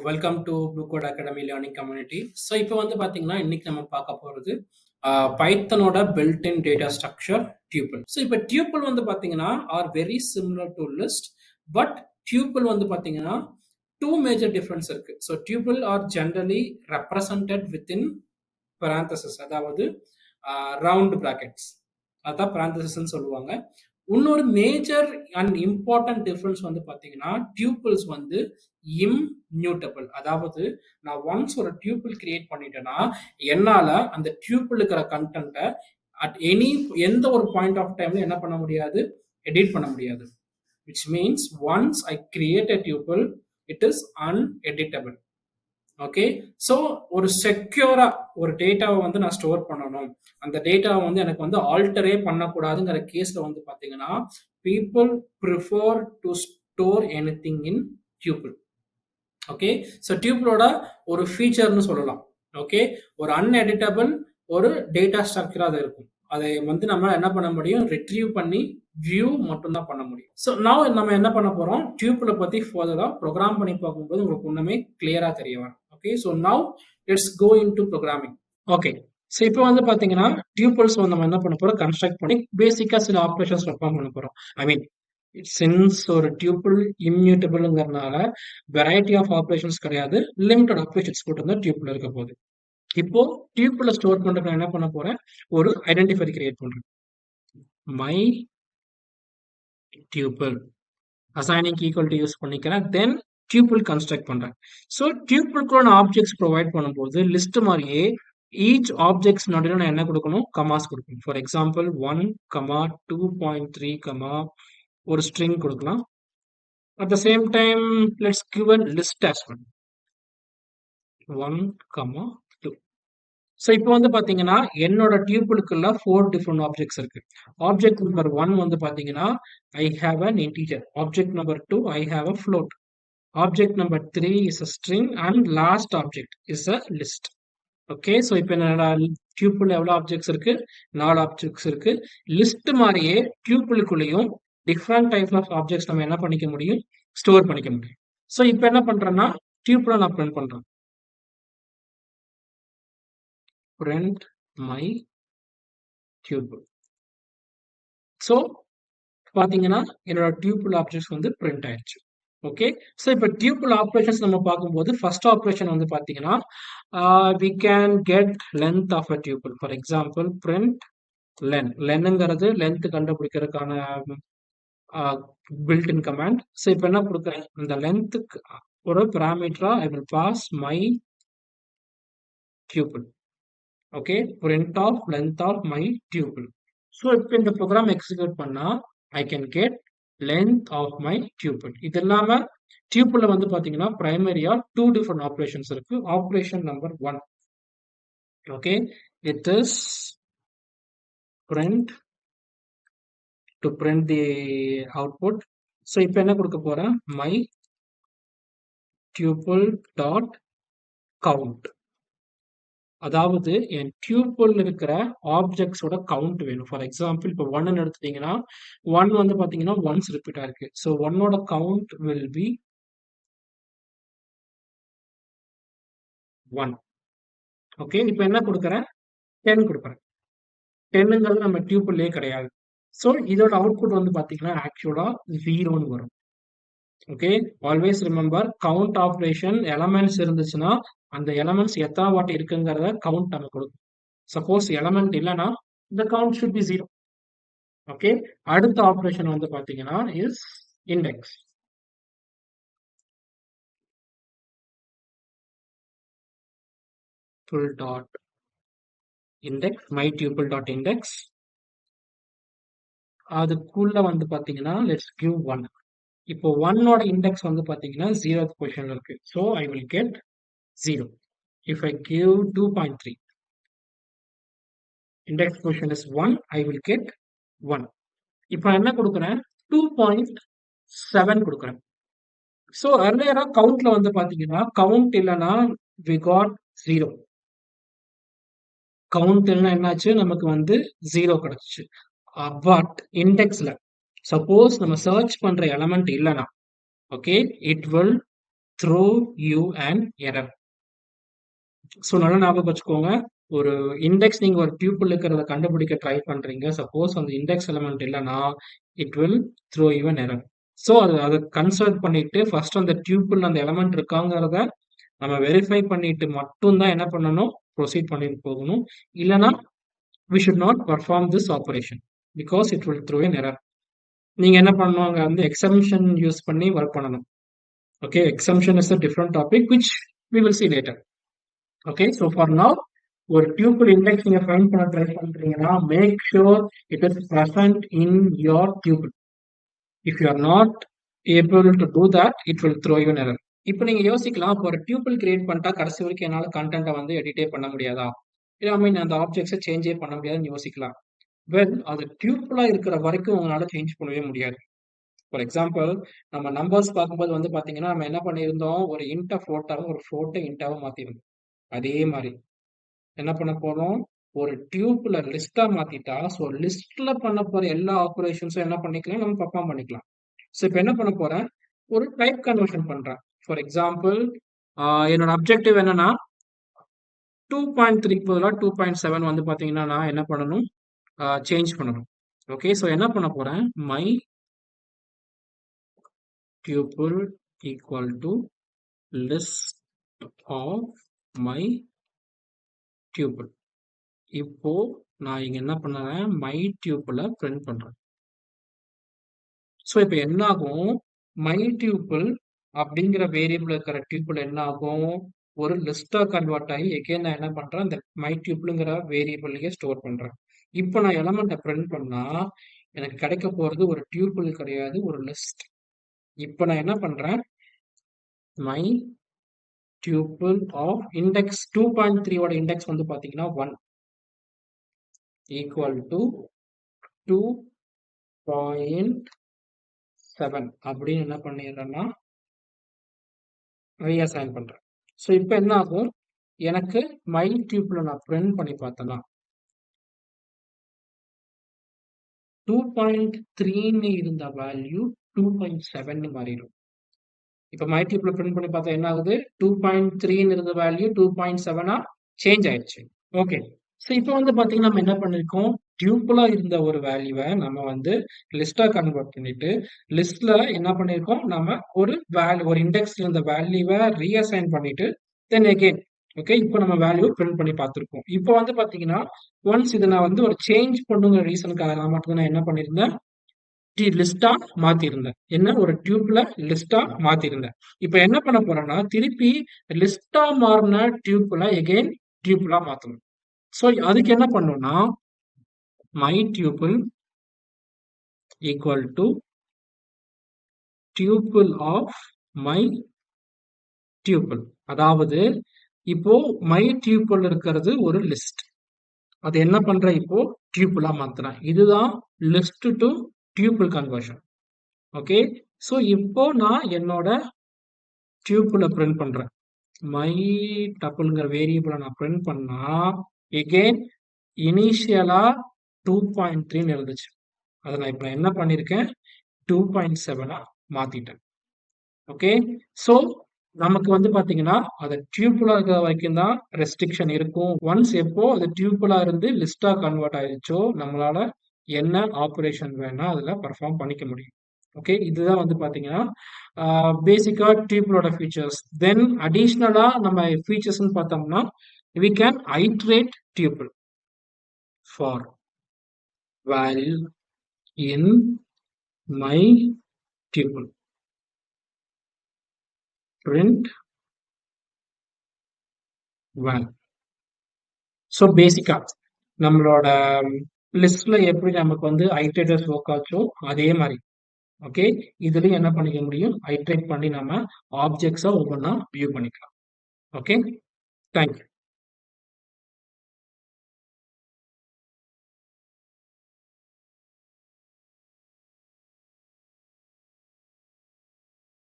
Welcome to Bluekode Academy learning community. So இப்போ வந்து பார்த்தீங்கன்னா, இன்னைக்கு நம்ம பார்க்க போகிறது பைத்தனோட built in data structure tuple. So இப்போ டியூபிள் வந்து பார்த்தீங்கன்னா are very similar to list, but tuple வந்து பார்த்தீங்கன்னா டூ மேஜர் டிஃபரன்ஸ் இருக்கு. So tuple are generally represented within parenthesis, அதாவது ரவுண்ட் பிராக்கெட்ஸ், அதான் parenthesis சொல்லுவாங்க. இன்னொரு மேஜர் அண்ட் இம்பார்ட்டன்ட் டிஃபரன்ஸ் வந்து பார்த்தீங்கன்னா டியூபிள்ஸ் வந்து இம்மியூட்டபிள். அதாவது நான் ஒன்ஸ் ஒரு டியூபிள் கிரியேட் பண்ணிட்டேன்னா என்னால அந்த டியூபிள் இருக்கிற கண்டென்ட்டை அட் எந்த ஒரு பாயிண்ட் ஆஃப் டைம்ல என்ன பண்ண முடியாது, எடிட் பண்ண முடியாது. which means once I create a tuple it is uneditable. Okay, so ஒரு செக்யூரா ஒரு டேட்டாவை வந்து நான் ஸ்டோர் பண்ணணும், அந்த டேட்டாவை வந்து எனக்கு வந்து ஆல்டரே பண்ணக்கூடாதுங்கிற கேஸ்ல வந்து பார்த்தீங்கன்னா people prefer to store anything in tuple. Okay, so டியூபிளோட ஒரு ஃபீச்சர்னு சொல்லலாம். ஓகே, ஒரு அன்எடிட்டபிள் ஒரு டேட்டா ஸ்ட்ரக்சரா அது இருக்கும். அதை வந்து நம்ம என்ன பண்ண முடியும், ரிட்ரீவ் பண்ணி வியூ மட்டும்தான் பண்ண முடியும். ஸோ now நம்ம என்ன பண்ண போறோம், டியூபிளை பத்தி ஃபர்தரா ப்ரோக்ராம் பண்ணி பார்க்கும்போது உங்களுக்கு ஒண்ணுமே கிளியரா தெரிய வரும். Okay, so now let's go into programming. Okay, so இப்போ வந்து பாத்தீங்கன்னா டியூபிள்ஸ் வந்து நம்ம என்ன பண்ண போறோம், கன்ஸ்ட்ரக்ட் பண்ணி பேசிக்கா சில ஆப்ரேஷன்ஸ் பெர்ஃபார்ம் பண்ண போறோம். ஐ மீன் சின்ஸ் ஒரு டியூபிள் இம்மியூட்டபிள்ங்கிறதுனால வெரைட்டி ஆஃப் ஆப்ரேஷன்ஸ் கிடையாது, லிமிட்டட் ஆப்ரேஷன்ஸ் மட்டும் தான் டியூபிள் இருக்க போகுது. இப்போ டியூபிளை ஸ்டோர் பண்றதுக்கு என்ன பண்ண போறேன், ஒரு ஐடென்டிஃபையர் கிரியேட் பண்றேன். My tuple assigning equal to use பண்ணிக்கிறேன். தென் tuple கன்ஸ்ட்ரக்ட் பண்றேன். ஸோ டியூபிள்குள்ள நான் ஆப்ஜெக்ட்ஸ் ப்ரொவைட் பண்ணும்போது லிஸ்ட் மாதிரியே ஈச் ஆப்ஜெக்ட்ஸ் நடுவில் நான் என்ன கொடுக்கணும், கமாஸ் கொடுக்கணும். ஃபார் எக்ஸாம்பிள் 1, 2.3, ஒரு ஸ்ட்ரிங் கொடுக்கலாம். At the same time let's give a list as well 1, 2. So இப்போ வந்து பார்த்தீங்கன்னா என்னோட டியூபிளுக்குள்ள 4 டிஃப்ரெண்ட் ஆப்ஜெக்ட்ஸ் இருக்கு. ஆப்ஜெக்ட் நம்பர் 1 வந்து பார்த்தீங்கன்னா I have an integer. Object number 2 I have a float. Object number 3 is a string and last object is a list. Okay, so இப்போ என்னோட tuple எவ்வளோ ஆப்ஜெக்ட்ஸ் இருக்கு, 4 ஆப்ஜெக்ட்ஸ் இருக்கு. லிஸ்ட் மாதிரியே டியூபிளுக்குள்ளேயும் different type of objects நம்ம என்ன பண்ணிக்க முடியும், ஸ்டோர் பண்ணிக்க முடியும். ஸோ இப்போ என்ன பண்றேன்னா டியூபிளை நான் பிரிண்ட் பண்றேன். print my tuple. ஸோ பார்த்தீங்கன்னா என்னோட டியூபிள் ஆப்ஜெக்ட்ஸ் வந்து பிரிண்ட் ஆயிடுச்சு. ஓகே, ஸோ இப்போ டியூபிள் ஆப்ரேஷன்ஸ் நம்ம பார்க்கும்போது ஃபர்ஸ்ட் ஆப்ரேஷன் வந்து பார்த்தீங்கன்னா we can get length of a tuple. For example print len. லென்னுங்கிறது லென்த் கண்டுபிடிக்கிறதுக்கான built in கமாண்ட். ஸோ இப்போ என்ன கொடுக்குறேன், இந்த லென்த்துக்கு ஒரு parameter I will pass my tuple. Okay, print of length of my tuple. So இப்போ இந்த ப்ரோக்ராம் எக்ஸிக்யூட் பண்ணா I can get length of my tuple. இது இல்லாம டியூபிள்ல வந்து பாத்தீங்கன்னா பிரைமரியா 2 டிஃபரெண்ட் ஆப்ரேஷன்ஸ் இருக்கு. Operation number 1, okay, it is print to print the output. So இப்போ என்ன கொடுக்க போறேன், my tuple dot count. அதாவது என் டியூபிள் இருக்கிற ஆப்ஜெக்ட்ஸோட கவுண்ட் வேணும். ஃபார் எக்ஸாம்பிள் இப்போ 1 எடுத்துட்டீங்கன்னா 1 வந்து பாத்தீங்கன்னா ஒன்ஸ் ரிப்பீட் ஆயிருக்கு. ஸோ 1ஓட கவுண்ட் வில் பி 1. ஓகே, இப்போ என்ன கொடுக்குறேன், 10 கொடுக்குறேன். 10ங்கிறது நம்ம டியூபிள்லே கிடையாது. ஸோ இதோட அவுட்புட் வந்து பாத்தீங்கன்னா ஆக்சுவலா 0ன்னு வரும். Okay, always remember count operation elements இருந்துச்சுன்னா அந்த எலமெண்ட்ஸ் எத்தனை வாட்டி இருக்குங்கிறத கவுண்ட் நம்ம கொடுக்கும். சப்போஸ் எலமெண்ட் இல்லைன்னா இந்த கவுண்ட் ஷுட் பி 0. ஓகே, அடுத்த ஆப்ரேஷன் வந்து பாத்தீங்கன்னா is index. tuple dot index, my tuple dot index. அதுக்குள்ள வந்து பாத்தீங்கன்னா லெட்ஸ் கிவ் 1. இப்போ 1ஓட இண்டெக்ஸ் வந்து பாத்தீங்கன்னா 0th பொசிஷன்ல இருக்கு. So I will get 0. If I give 2.3, index position is 1, I will get 1. இப்போ என்ன கொடுக்குறேன், 2.7 கொடுக்குறேன். ஸோ earlier கவுண்ட்ல வந்து பாத்தீங்கன்னா கவுண்ட் இல்லைன்னா we got 0. கவுண்ட் இல்லைன்னா என்னாச்சு, நமக்கு வந்து 0 கிடைச்சிச்சு. பட் இண்டெக்ஸ்ல சப்போஸ் நம்ம சர்ச் பண்ற எலமெண்ட் இல்லைன்னா okay it will throw you an error. So நல்லா ஞாபகம் வச்சுக்கோங்க. ஒரு இண்டெக்ஸ் நீங்க ஒரு டியூபிள் இருக்கிறத கண்டுபிடிக்க ட்ரை பண்றீங்க. சப்போஸ் அந்த இண்டெக்ஸ் எலிமெண்ட் இல்லைன்னா it will throw you an error. So அதை கன்சிடர் பண்ணிட்டு ஃபர்ஸ்ட் அந்த டியூபிள் அந்த எலிமெண்ட் இருக்காங்கிறத நம்ம வெரிஃபை பண்ணிட்டு மட்டும்தான் என்ன பண்ணணும், ப்ரொசீட் பண்ணிட்டு போகணும். இல்லைன்னா we should not perform this operation because it will throw an error. நீங்க என்ன பண்ணணும், அங்க வந்து எக்ஸம்ஷன் யூஸ் பண்ணி ஒர்க் பண்ணணும். Okay, exemption is a different topic which we will see later. Okay, so for now ஒரு tuple index நீங்க find பண்ண ட்ரை பண்றீங்கன்னா make sure it is present in your tuple. If you are not able to do that, it will throw you an error. இப்போ நீங்க யோசிக்கலாம், இப்போ ஒரு tuple create பண்ணிட்டா கடைசி வரைக்கும் என்னால கண்டென்ட்டை வந்து எடிட்டே பண்ண முடியாதா, இல்லை ஐ மீன் அந்த ஆப்ஜெக்ட்ஸை சேஞ்சே பண்ண முடியாதுன்னு யோசிக்கலாம். வெல், அது டியூப்லா இருக்கிற வரைக்கும் உங்களால சேஞ்ச் பண்ணவே முடியாது. ஃபார் எக்ஸாம்பிள், நம்ம நம்பர்ஸ் பார்க்கும்போது வந்து பாத்தீங்கன்னா நம்ம என்ன பண்ணியிருந்தோம், ஒரு இன்ட்டை ஃப்ளோட்டாவும் ஒரு ஃப்ளோட்டை இன்ட்டாவும் மாத்திருந்தோம். அதே மாதிரி என்ன பண்ண போறோம், ஒரு டியூப்ல லிஸ்டா மாத்திட்டா ஸோ லிஸ்ட்ல பண்ண போற எல்லா ஆப்ரேஷன்ஸும் என்ன பண்ணிக்கலாம், நம்ம பர்ஃபார்ம் பண்ணிக்கலாம். ஸோ இப்போ என்ன பண்ண போறேன், ஒரு டைப் கன்வர்ஷன் பண்றேன். ஃபார் எக்ஸாம்பிள், என்னோட அப்ஜெக்டிவ் என்னன்னா 2.3 பதிலாக 2.7 வந்து பாத்தீங்கன்னா நான் என்ன பண்ணணும், சேஞ்ச் பண்ணணும். ஓகே, ஸோ என்ன பண்ண போறேன், my tuple equal to list of my tuple. இப்போ நான் இங்க என்ன பண்ணுறேன், மை டியூப்பிளை பிரிண்ட் பண்றேன். ஸோ இப்போ என்ன ஆகும், மை டியூப்பிள் அப்படிங்கிற வேரியபிள் இருக்கிற டியூப்பிள் என்ன ஆகும், ஒரு லிஸ்டா கன்வெர்ட் ஆகி எகெயின் நான் என்ன பண்றேன், இந்த மை டியூப்பிள்ங்கிற வேரியபிள்லயே ஸ்டோர் பண்றேன். இப்போ நான் எலமெண்ட்டை பிரிண்ட் பண்ணா எனக்கு கிடைக்க போறது ஒரு டியூப்பிள் கிடையாது, ஒரு லிஸ்ட். இப்போ நான் என்ன பண்றேன், மை டியூப்பிள் ஆஃப் இண்டெக்ஸ் 2.3 ஓட இண்டெக்ஸ் வந்து பாத்தீங்கன்னா 1 ஈக்குவல் டு 2.7 அப்படின்னு என்ன பண்ணிடுறேன்னா ரீஅசைன் பண்றேன். ஸோ இப்போ என்ன ஆகும், எனக்கு மை டியூப்பிள் நான் பிரிண்ட் பண்ணி பார்த்தேன்னா 2.3 இருந்த வேல்யூ 2.7 மாறிடும். இப்போ மை டியூப்ல பிரிண்ட் பண்ணி பார்த்தா என்ன ஆகுது, 2.3 இருந்த வேல்யூ 2.7 சேஞ்ச் ஆயிடுச்சு. ஓகே, ஸோ இப்போ வந்து பாத்தீங்கன்னா நம்ம என்ன பண்ணிருக்கோம், டியூப்புலா இருந்த ஒரு வேல்யூவை நம்ம வந்து லிஸ்டா கன்வெர்ட் பண்ணிட்டு லிஸ்ட்ல என்ன பண்ணிருக்கோம், நம்ம ஒரு வேல்யூ ஒரு இண்டெக்ஸ்ல இருந்த வேல்யூவை ரீஅசைன் பண்ணிட்டு தென் அகெயின் ஓகே இப்போ நம்ம வேல்யூ பிரிண்ட் பண்ணி பார்த்துருக்கோம். இப்போ வந்து பாத்தீங்கன்னா ஒன்ஸ் இதை நான் வந்து ஒரு சேஞ்ச் பண்ணுங்கிற ரீசனுக்காக நான் மட்டும் நான் என்ன பண்ணிருந்தேன், லிஸ்டா மாத்திருந்தேன், என்ன ஒரு டியூப்ல லிஸ்டா மாத்திருந்தேன். இப்ப என்ன பண்ண போறேன்னா திருப்பி லிஸ்டா மாறின டியூப்ல எகெயின் டியூப்லா மாத்தணும். சோ அதுக்கு என்ன பண்ணணும்னா my tuple equal to tuple of my tuple. அதாவது இப்போ மை டியூபிள் இருக்கிறது ஒரு லிஸ்ட், அது என்ன பண்ற இப்போ டியூபிளா மாத்துறேன். இதுதான் list to tuple conversion. Okay, so இப்போ நான் என்னோட டியூபிளை பிரிண்ட் பண்றேன். மை டப்புள்ங்கிற வேரியபிளை நான் பிரிண்ட் பண்ணா எகெயின் இனிஷியலா 2.3 இருந்துச்சு, அதை நான் இப்போ என்ன பண்ணிருக்கேன் 2.7 மாத்திட்டேன். ஓகே, ஸோ நமக்கு வந்து பாத்தீங்கன்னா அது டியூப்புலா இருக்கிற வரைக்கும் தான் ரெஸ்ட்ரிக்ஷன் இருக்கும். ஒன்ஸ் எப்போ அது டியூப்புலா இருந்து லிஸ்டா கன்வெர்ட் ஆயிடுச்சோ நம்மளால என்ன ஆப்ரேஷன் வேணா அதுல பர்ஃபார்ம் பண்ணிக்க முடியும். ஓகே, இதுதான் வந்து பாத்தீங்கன்னா பேசிக்கா டியூப்புலோட ஃபீச்சர்ஸ். தென் அடிஷ்னலா நம்ம ஃபீச்சர்ஸ் பார்த்தோம்னா we can iterate tuple for value in my tuple, print val. So பேசிக்கா நம்மளோட லிஸ்ட்ல எப்படி நமக்கு வந்து ஐட்ரேட்டர்ஸ் ஒர்க் ஆச்சோ அதே மாதிரி ஓகே இதுலயும் என்ன பண்ணிக்க முடியும், ஐட்ரேட் பண்ணி நம்ம ஆப்ஜெக்ட்ஸை ஒவ்வொன்றா வியூ பண்ணிக்கலாம். Okay, thank you.